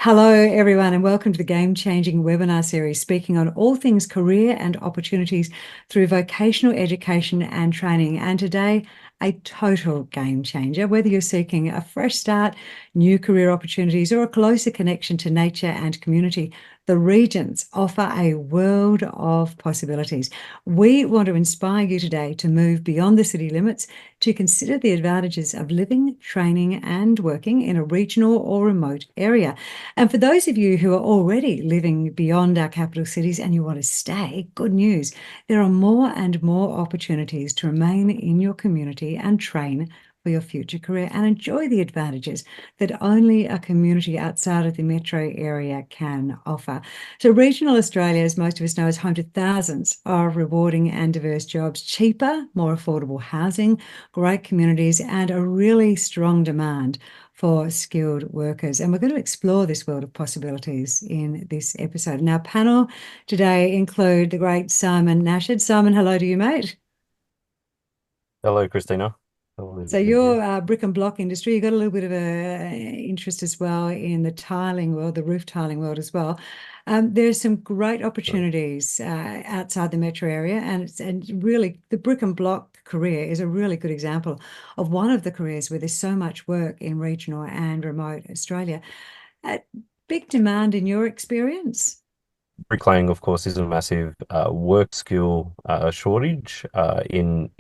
Hello, everyone, and welcome to the Game Changing webinar series, speaking on all things career and opportunities through vocational education and training. And today, a total game changer, whether you're seeking a fresh start, new career opportunities, or a closer connection to nature and community. The regions offer a world of possibilities. We want to inspire you today to move beyond the city limits, to consider the advantages of living, training, and working in a regional or remote area. And for those of you who are already living beyond our capital cities and you want to stay, good news. There are more and more opportunities to remain in your community and train for your future career and enjoy the advantages that only a community outside of the metro area can offer. So regional Australia, as most of us know, is home to thousands of rewarding and diverse jobs, cheaper, more affordable housing, great communities, and a really strong demand for skilled workers. And we're going to explore this world of possibilities in this episode. And our panel today include the great Simon Nashid. Simon, hello to you, mate. Hello, Christina. Lovely So to be here. your brick and block industry, you've got a little bit of a interest as well in the tiling world, the roof tiling world as well. There's some great Sure. opportunities outside the metro area, and really the brick and block career is a really good example of one of the careers where there's so much work in regional and remote Australia. Uh, Big demand in your experience? Bricklaying, of course, is a massive work skill shortage in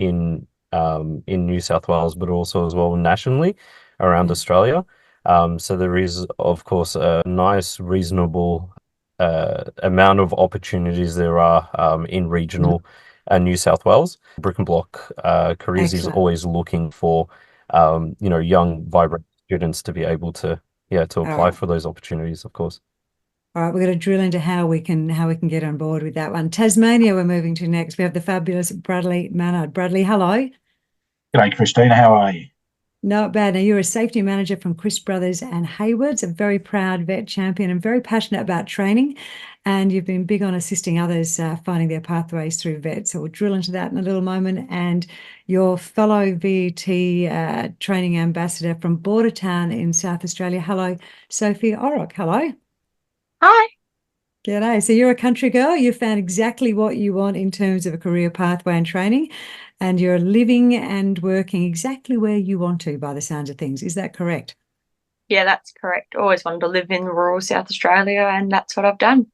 New South Wales, but also as well nationally around Yeah. Australia. So there is, of course, a nice, reasonable amount of opportunities there are in Mhm. regional New South Wales. Brick and Block Careers is Excellent. always looking for young, vibrant students to be able to All apply right. for those opportunities, of course. All right, we're going to drill into how we can get on board with that one. Tasmania, we're moving to next. We have the fabulous Bradley Mannard. Bradley, hello. G'day, Christina. How are you? Not bad. Now, you're a safety manager from Chris Brothers and Haywards, a very proud vet champion and very passionate about training. And you've been big on assisting others finding their pathways through vets. So we'll drill into that in a little moment. And your fellow VT training ambassador from Bordertown in South Australia. Hello, Sophie Orrock. Hello. Hi. G'day. So you're a country girl. You found exactly what you want in terms of a career pathway and training, and you're living and working exactly where you want to by the sounds of things. Is that correct? Yeah, that's correct. Always wanted to live in rural South Australia, and that's what I've done.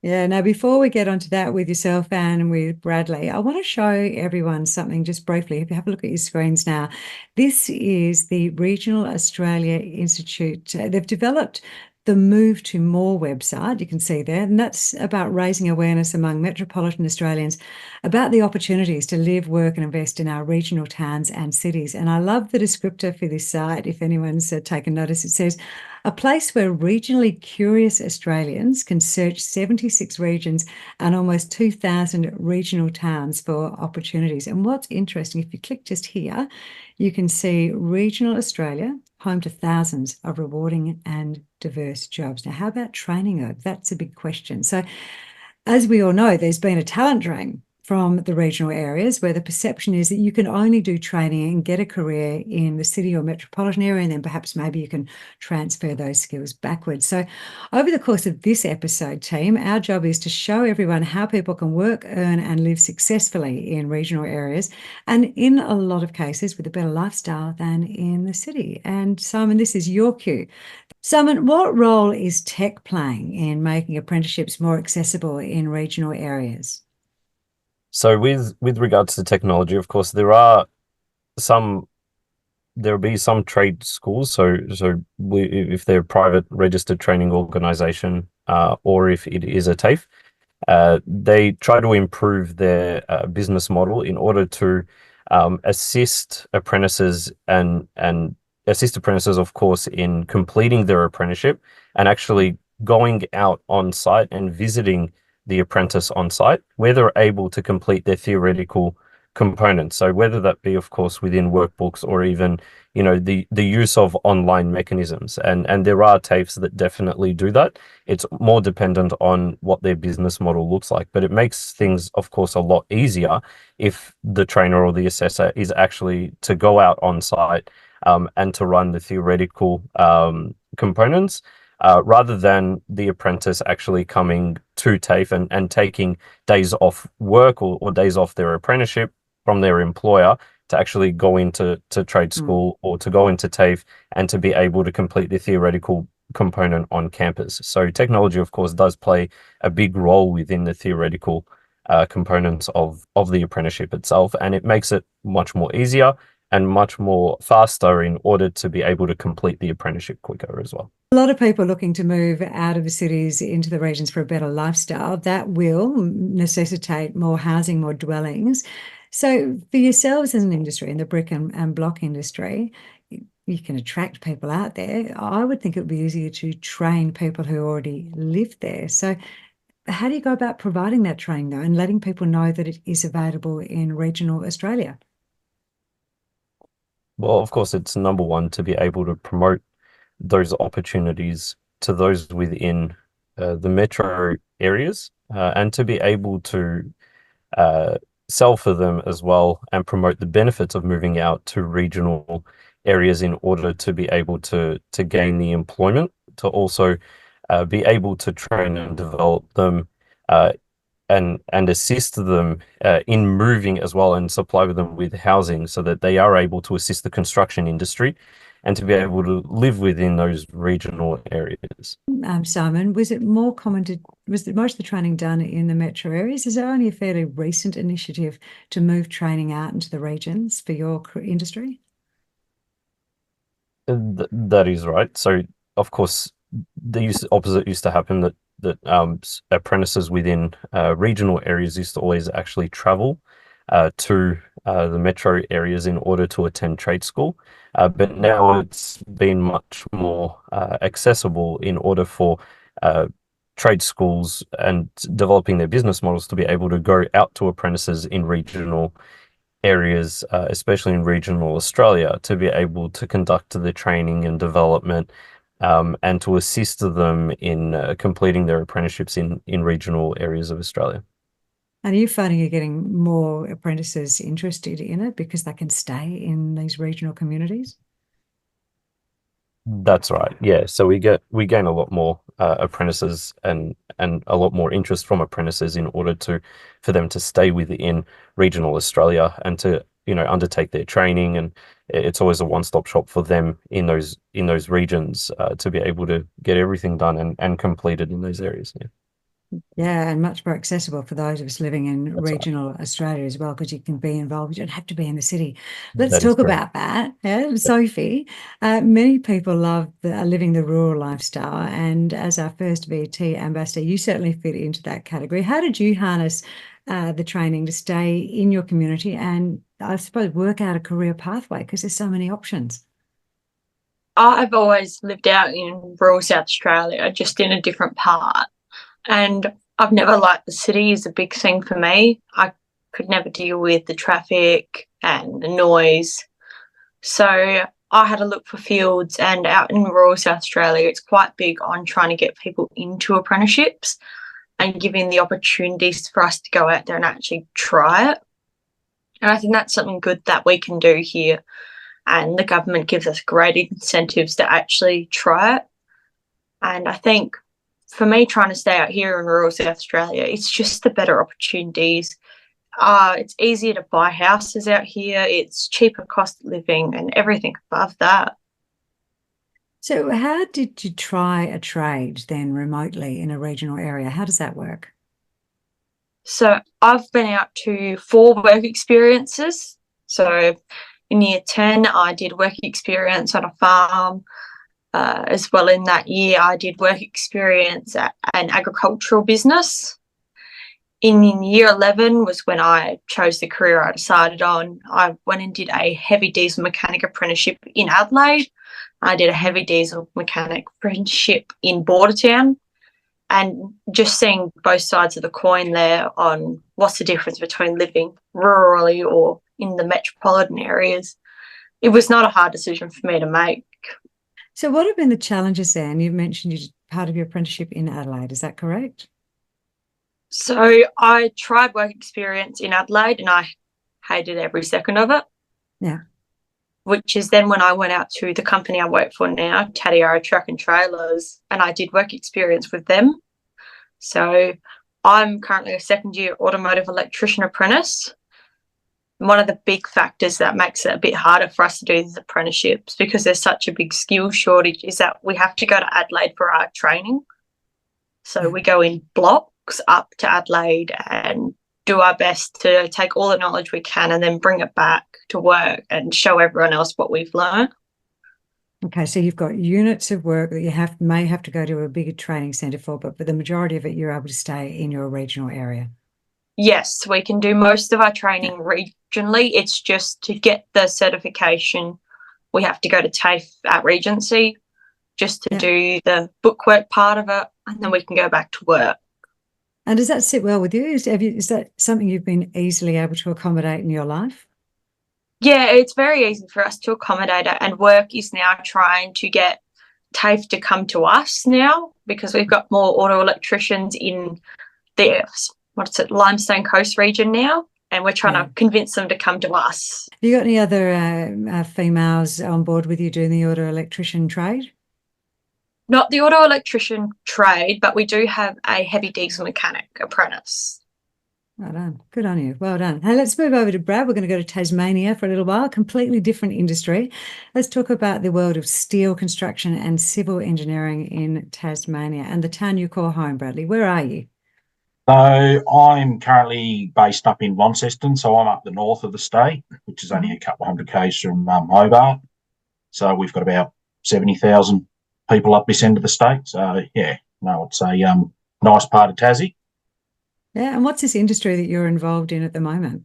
Yeah. Now, before we get onto that with yourself and with Bradley, I want to show everyone something just briefly. If you have a look at your screens now, this is the Regional Australia Institute. They've developed the Move to More website, you can see there, and that's about raising awareness among metropolitan Australians about the opportunities to live, work, and invest in our regional towns and cities. And I love the descriptor for this site. If anyone's taken notice, it says, a place where regionally curious Australians can search 76 regions and almost 2,000 regional towns for opportunities. And what's interesting, if you click just here, you can see regional Australia, home to thousands of rewarding and diverse jobs. Now, how about training work? That's a big question. So, as we all know, there's been a talent drain from the regional areas where the perception is that you can only do training and get a career in the city or metropolitan area, and then perhaps maybe you can transfer those skills backwards. So, over the course of this episode, team, our job is to show everyone how people can work, earn, and live successfully in regional areas, and in a lot of cases with a better lifestyle than in the city. And Simon, this is your cue. Simon, what role is tech playing in making apprenticeships more accessible in regional areas? So with regards to technology, of course, some there'll be some trade schools. If they're private registered training organization, or if it is a TAFE, they try to improve their business model in order to assist apprentices and assist apprentices, of course, in completing their apprenticeship and actually going out on site and visiting the apprentice on site where they're able to complete their theoretical components. So whether that be, of course, within workbooks or even, the use of online mechanisms. And there are TAFEs that definitely do that. It's more dependent on what their business model looks like, but it makes things, of course, a lot easier if the trainer or the assessor is actually to go out on site and to run the theoretical components rather than the apprentice actually coming to TAFE and taking days off work or days off their apprenticeship from their employer to actually go into trade school or to go into TAFE and to be able to complete the theoretical component on campus. So technology, of course, does play a big role within the theoretical components of the apprenticeship itself, and it makes it much more easier and much more faster in order to be able to complete the apprenticeship quicker as well. A lot of people looking to move out of the cities into the regions for a better lifestyle. That will necessitate more housing, more dwellings. So for yourselves as an industry in the brick and block industry, you can attract people out there. I would think it would be easier to train people who already live there. So how do you go about providing that training though and letting people know that it is available in regional Australia? Well, of course, it's number one to be able to promote those opportunities to those within the metro areas and to be able to sell for them as well and promote the benefits of moving out to regional areas in order to be able to gain the employment, to also be able to train and develop them uh, and assist them in moving as well and supply them with housing so that they are able to assist the construction industry and to be able to live within those regional areas. Simon, was it more common was most of the training done in the metro areas? Is there only a fairly recent initiative to move training out into the regions for your industry? That is right. So, of course, the opposite used to happen that apprentices within regional areas used to always actually travel to the metro areas in order to attend trade school. But now it's been much more accessible in order for trade schools and developing their business models to be able to go out to apprentices in regional areas, especially in regional Australia, to be able to conduct the training and development and to assist them in completing their apprenticeships in regional areas of Australia. And are you finding you're getting more apprentices interested in it because they can stay in these regional communities? That's right. Yeah. So we gain a lot more apprentices and a lot more interest from apprentices in order for them to stay within regional Australia and to undertake their training, and it's always a one-stop shop for them in those regions to be able to get everything done and completed in those areas. Yeah. Yeah, and much more accessible for those of us living in That's right. regional Australia as well, because you can be involved. You don't have to be in the city. Let's That is talk correct. about that. Yeah, Sophie, many people love living the rural lifestyle, and as our first VT ambassador, you certainly fit into that category. How did you harness the training to stay in your community and, I suppose, work out a career pathway because there's so many options? I've always lived out in rural South Australia, just in a different part. And I've never liked the city is a big thing for me. I could never deal with the traffic and the noise. So I had to look for fields, and out in rural South Australia, it's quite big on trying to get people into apprenticeships and giving the opportunities for us to go out there and actually try it. And I think that's something good that we can do here. And the government gives us great incentives to actually try it. And I think for me, trying to stay out here in rural South Australia, it's just the better opportunities. It's easier to buy houses out here. It's cheaper cost of living and everything above that. So how did you try a trade then remotely in a regional area? How does that work? So I've been out to 4 work experiences. So in year 10, I did work experience on a farm. As well, in that year, I did work experience at an agricultural business. In year 11 was when I chose the career I decided on. I went and did a heavy diesel mechanic apprenticeship in Adelaide. I did a heavy diesel mechanic apprenticeship in Bordertown, and just seeing both sides of the coin there on what's the difference between living rurally or in the metropolitan areas. It was not a hard decision for me to make. So what have been the challenges there? And you mentioned you did part of your apprenticeship in Adelaide, is that correct? So I tried work experience in Adelaide and I hated every second of it. Yeah. which is then when I went out to the company I work for now, Tatiara Truck and Trailers, and I did work experience with them. So I'm currently a second-year automotive electrician apprentice. One of the big factors that makes it a bit harder for us to do these apprenticeships, because there's such a big skill shortage, is that we have to go to Adelaide for our training. So we go in blocks up to Adelaide and do our best to take all the knowledge we can and then bring it back to work and show everyone else what we've learned. Okay, so you've got units of work that you may have to go to a bigger training centre for, but for the majority of it, you're able to stay in your regional area. Yes, we can do most of our training regionally. It's just to get the certification, we have to go to TAFE at Regency just to do the bookwork part of it, and then we can go back to work. And does that sit well with you? Is that something you've been easily able to accommodate in your life? Yeah, it's very easy for us to accommodate it, and work is now trying to get TAFE to come to us now, because we've got more auto electricians in the Limestone Coast region now, and we're trying to convince them to come to us. Have you got any other females on board with you doing the auto electrician trade? Not the auto electrician trade, but we do have a heavy diesel mechanic apprentice. Well done. Good on you. Well done. Hey, let's move over to Brad. We're going to go to Tasmania for a little while, completely different industry. Let's talk about the world of steel construction and civil engineering in Tasmania and the town you call home, Bradley. Where are you? So I'm currently based up in Launceston, so I'm up the north of the state, which is only a couple of hundred k's from Hobart. So we've got about 70,000 people up this end of the state. So it's a nice part of Tassie. Yeah, and what's this industry that you're involved in at the moment?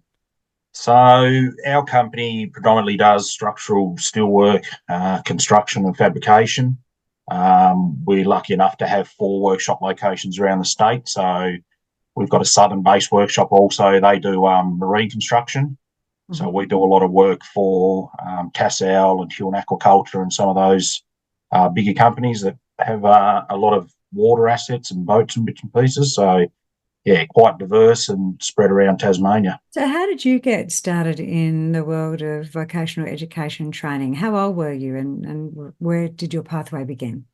So our company predominantly does structural steelwork, construction and fabrication. We're lucky enough to have 4 workshop locations around the state. So we've got a southern-based workshop also. They do marine construction. So we do a lot of work for Tassal and Huon Aquaculture and some of those bigger companies that have a lot of water assets and boats and bits and pieces. So, quite diverse and spread around Tasmania. So how did you get started in the world of vocational education training? How old were you and where did your pathway begin?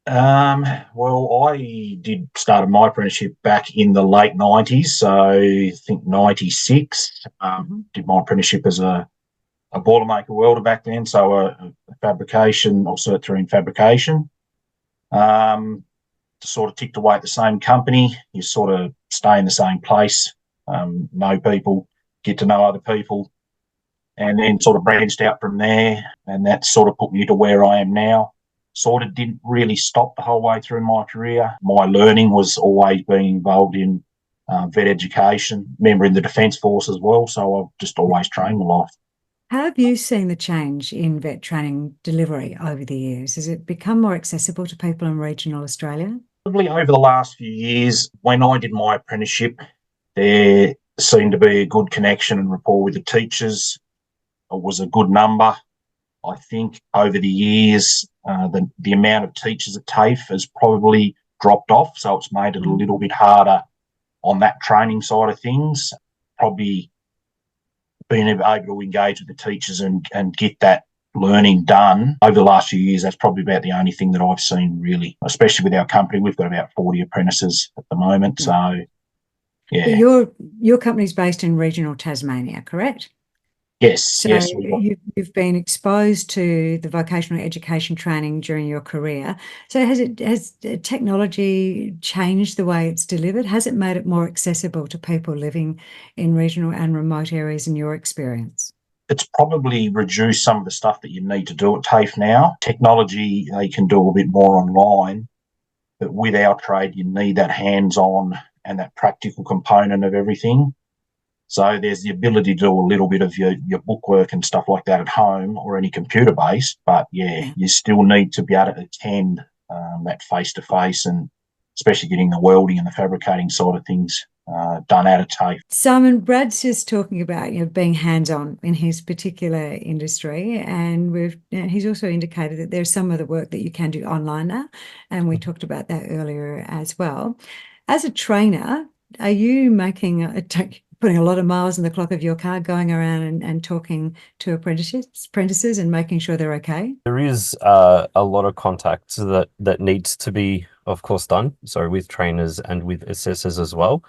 Well, I did start my apprenticeship back in the late 90s, so I think 96. Did my apprenticeship as a boilermaker welder back then, so a fabrication or Cert 3 in fabrication. Sort of ticked away at the same company. You sort of stay in the same place, know people, get to know other people, and then sort of branched out from there, and that sort of put me to where I am now. Sort of didn't really stop the whole way through my career. My learning was always being involved in vet education, member in the Defence Force as well, so I've just always trained my life. How have you seen the change in vet training delivery over the years? Has it become more accessible to people in regional Australia? Probably over the last few years, when I did my apprenticeship, there seemed to be a good connection and rapport with the teachers. It was a good number. I think over the years, the amount of teachers at TAFE has probably dropped off, so it's made it a little bit harder on that training side of things. Probably being able to engage with the teachers and get that learning done over the last few years, that's probably about the only thing that I've seen really, especially with our company. We've got about 40 apprentices at the moment, so yeah. But your company's based in regional Tasmania, correct? Yes, so yes. You've been exposed to the vocational education training during your career. So has technology changed the way it's delivered? Has it made it more accessible to people living in regional and remote areas in your experience? It's probably reduced some of the stuff that you need to do at TAFE now. Technology, they can do a bit more online, but with our trade, you need that hands-on and that practical component of everything. So there's the ability to do a little bit of your bookwork and stuff like that at home or any computer-based, but you still need to be able to attend that face-to-face, and especially getting the welding and the fabricating side of things done out of TAFE. Simon, Brad's just talking about being hands-on in his particular industry, and he's also indicated that there's some of the work that you can do online now, and we talked about that earlier as well. As a trainer, are you making putting a lot of miles on the clock of your car, going around and talking to apprentices and making sure they're okay? There is a lot of contact that needs to be, of course, done. So with trainers and with assessors as well.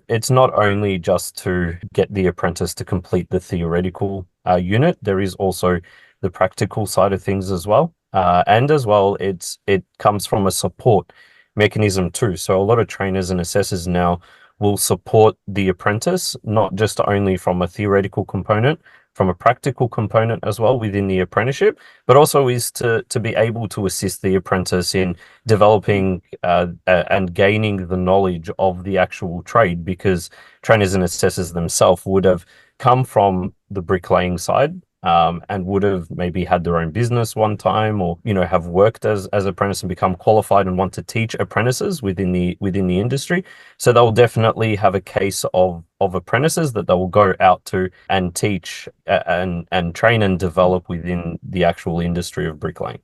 It's not only just to get the apprentice to complete the theoretical unit, there is also the practical side of things as well. And as well, it comes from a support mechanism too. So a lot of trainers and assessors now will support the apprentice, not just only from a theoretical component, from a practical component as well within the apprenticeship, but also is to be able to assist the apprentice in developing and gaining the knowledge of the actual trade, because trainers and assessors themselves would have come from the bricklaying side, and would have maybe had their own business one time, or have worked as apprentice and become qualified and want to teach apprentices within the industry. So they'll definitely have a case of apprentices that they will go out to and teach and train and develop within the actual industry of bricklaying.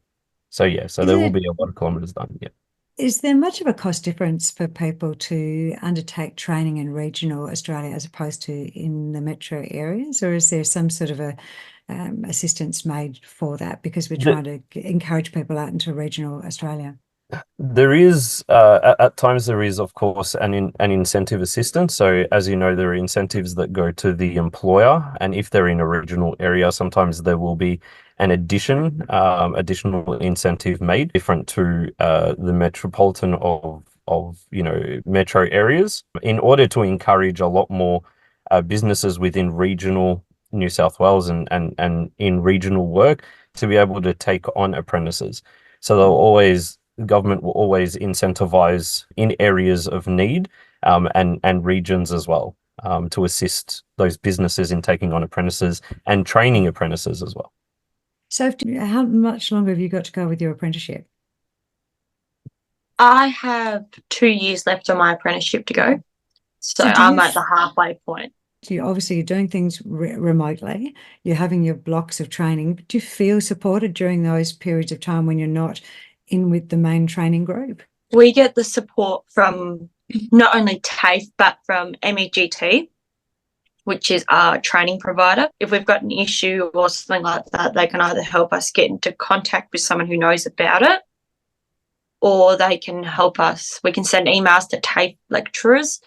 So yeah, so there will be a lot of kilometers done. Yeah. Is there much of a cost difference for people to undertake training in regional Australia as opposed to in the metro areas, or is there some sort of a assistance made for that, because we're trying to encourage people out into regional Australia? There is, at times there is, of course, an incentive assistance. So as you know, there are incentives that go to the employer, and if they're in a regional area, sometimes there will be an additional incentive made different to the metropolitan of metro areas, in order to encourage a lot more businesses within regional New South Wales and in regional work to be able to take on apprentices. So the government will always incentivize in areas of need, and regions as well, to assist those businesses in taking on apprentices and training apprentices as well. So how much longer have you got to go with your apprenticeship? I have 2 years left on my apprenticeship to go. So I'm at the halfway point. Obviously, you're doing things remotely. You're having your blocks of training. Do you feel supported during those periods of time when you're not in with the main training group? We get the support from not only TAFE, but from MEGT, which is our training provider. If we've got an issue or something like that, they can either help us get into contact with someone who knows about it, or they can help us. We can send emails to TAFE lecturers,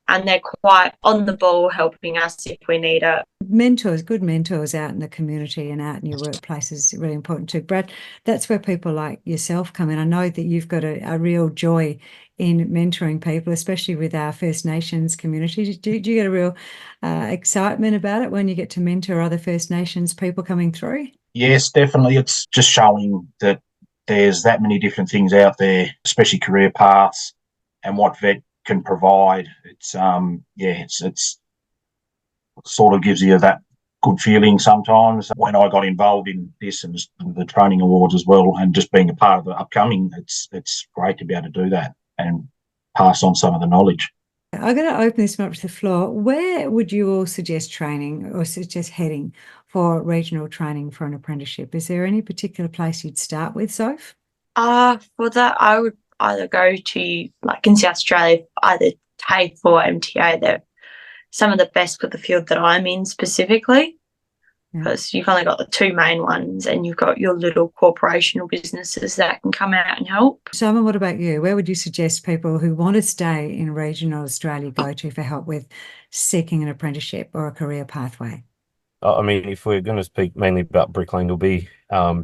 and they're quite on the ball helping us if we need it. Mentors, good mentors out in the community and out in your workplace is really important too. Brad, that's where people like yourself come in. I know that you've got a real joy in mentoring people, especially with our First Nations community. Do you get a real excitement about it when you get to mentor other First Nations people coming through? Yes, definitely. It's just showing that there's that many different things out there, especially career paths and what VET can provide. It's it's sort of gives you that good feeling sometimes. When I got involved in this and the training awards as well, and just being a part of the upcoming, it's great to be able to do that and pass on some of the knowledge. I'm going to open this up to the floor. Where would you all suggest training or suggest heading for regional training for an apprenticeship? Is there any particular place you'd start with, Soph? For that, I would either go to, like in South Australia, either TAFE or MTA. They're some of the best for the field that I'm in specifically, because you've only got the two main ones and you've got your little corporational businesses that can come out and help. Simon, what about you? Where would you suggest people who want to stay in regional Australia go to for help with seeking an apprenticeship or a career pathway? I mean, if we're going to speak mainly about bricklaying, there'll be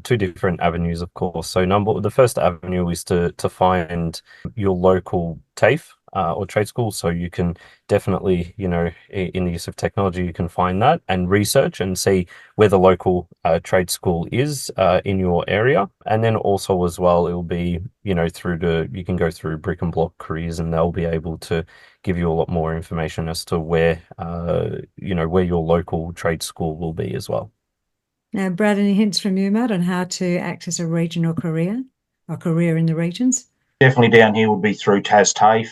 two different avenues, of course. So the first avenue is to find your local TAFE or trade school. So you can definitely, in the use of technology, you can find that and research and see where the local trade school is in your area. And then also as well, it'll be, you can go through Brick and Block Careers, and they'll be able to give you a lot more information as to where, where your local trade school will be as well. Now, Brad, any hints from you, Matt, on how to access a regional career or career in the regions? Definitely down here would be through TAFE.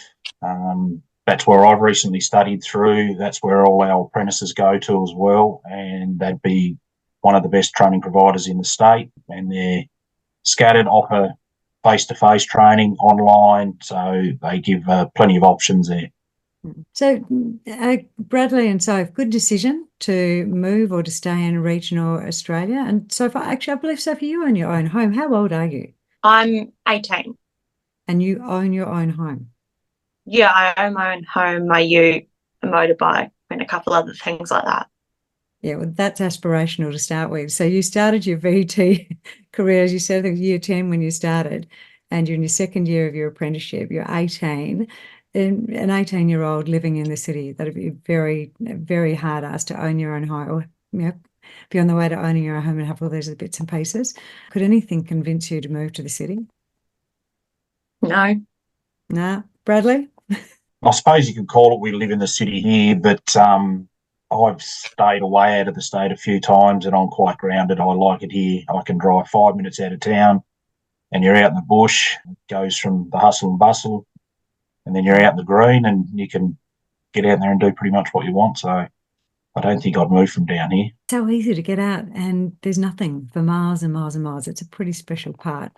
That's where I've recently studied through. That's where all our apprentices go to as well. And they'd be one of the best training providers in the state. And they're scattered, offer face-to-face training online. So they give plenty of options there. So, Bradley and Soph, good decision to move or to stay in regional Australia. And so far, actually, I believe, Sophie, you own your own home. How old are you? I'm 18. And you own your own home. Yeah, I own my own home, my ute, a motorbike, and a couple other things like that. Yeah, well, that's aspirational to start with. So you started your VT career, as you said, at year 10 when you started, and you're in your second year of your apprenticeship. You're 18, and an 18-year-old living in the city. That'd be very, very hard asked to own your own home, or be on the way to owning your own home and have all those bits and pieces. Could anything convince you to move to the city? No. Nah, Bradley? I suppose you could call it we live in the city here, but I've stayed away out of the state a few times and I'm quite grounded. I like it here. I can drive 5 minutes out of town and you're out in the bush. It goes from the hustle and bustle and then you're out in the green and you can get out there and do pretty much what you want. So I don't think I'd move from down here. So easy to get out, and there's nothing for miles and miles and miles. It's a pretty special part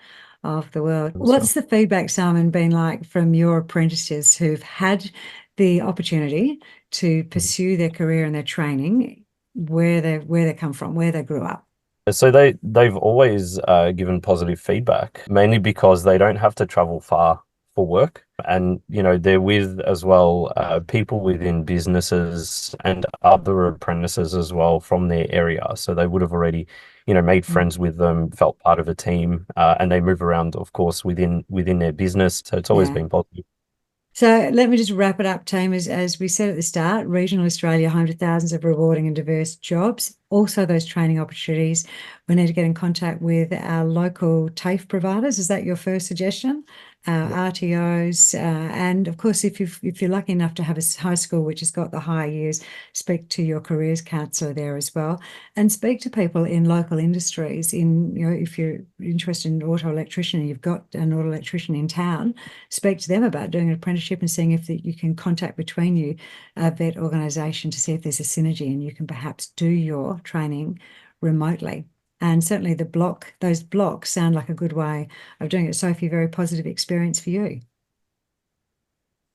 of the world. What's the feedback, Simon, been like from your apprentices who've had the opportunity to pursue their career and their training where they come from, where they grew up? So they've always given positive feedback, mainly because they don't have to travel far for work. And, they're with as well people within businesses and other apprentices as well from their area. So they would have already, made friends with them, felt part of a team, and they move around, of course, within their business. So it's always been positive. So let me just wrap it up, team. As we said at the start, regional Australia, home to thousands of rewarding and diverse jobs. Also those training opportunities. We need to get in contact with our local TAFE providers. Is that your first suggestion? RTOs, and of course, if you're lucky enough to have a high school which has got the higher years, speak to your careers counsellor there as well, and speak to people in local industries. If you're interested in auto electrician and you've got an auto electrician in town, speak to them about doing an apprenticeship and seeing if you can contact between you a vet organisation to see if there's a synergy and you can perhaps do your training remotely. And certainly those blocks sound like a good way of doing it. Sophie, very positive experience for you.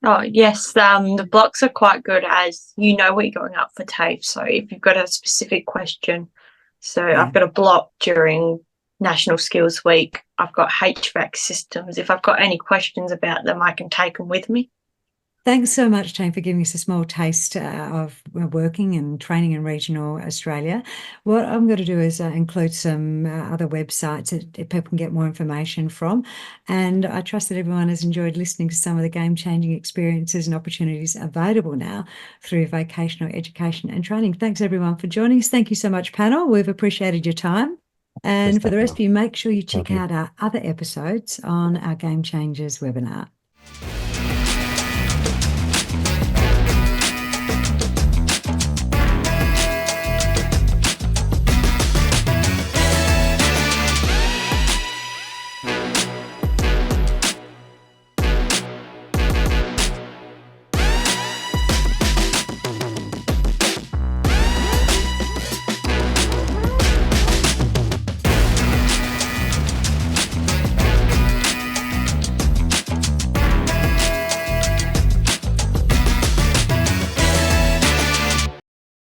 Oh, yes, the blocks are quite good as you know what you're going up for TAFE. So if you've got a specific question, I've got a block during National Skills Week. I've got HVAC systems. If I've got any questions about them, I can take them with me. Thanks so much, Jane, for giving us a small taste of working and training in regional Australia. What I'm going to do is include some other websites that people can get more information from. And I trust that everyone has enjoyed listening to some of the game-changing experiences and opportunities available now through vocational education and training. Thanks, everyone, for joining us. Thank you so much, panel. We've appreciated your time. And for the rest of you, make sure you check out our other episodes on our Game Changers webinar.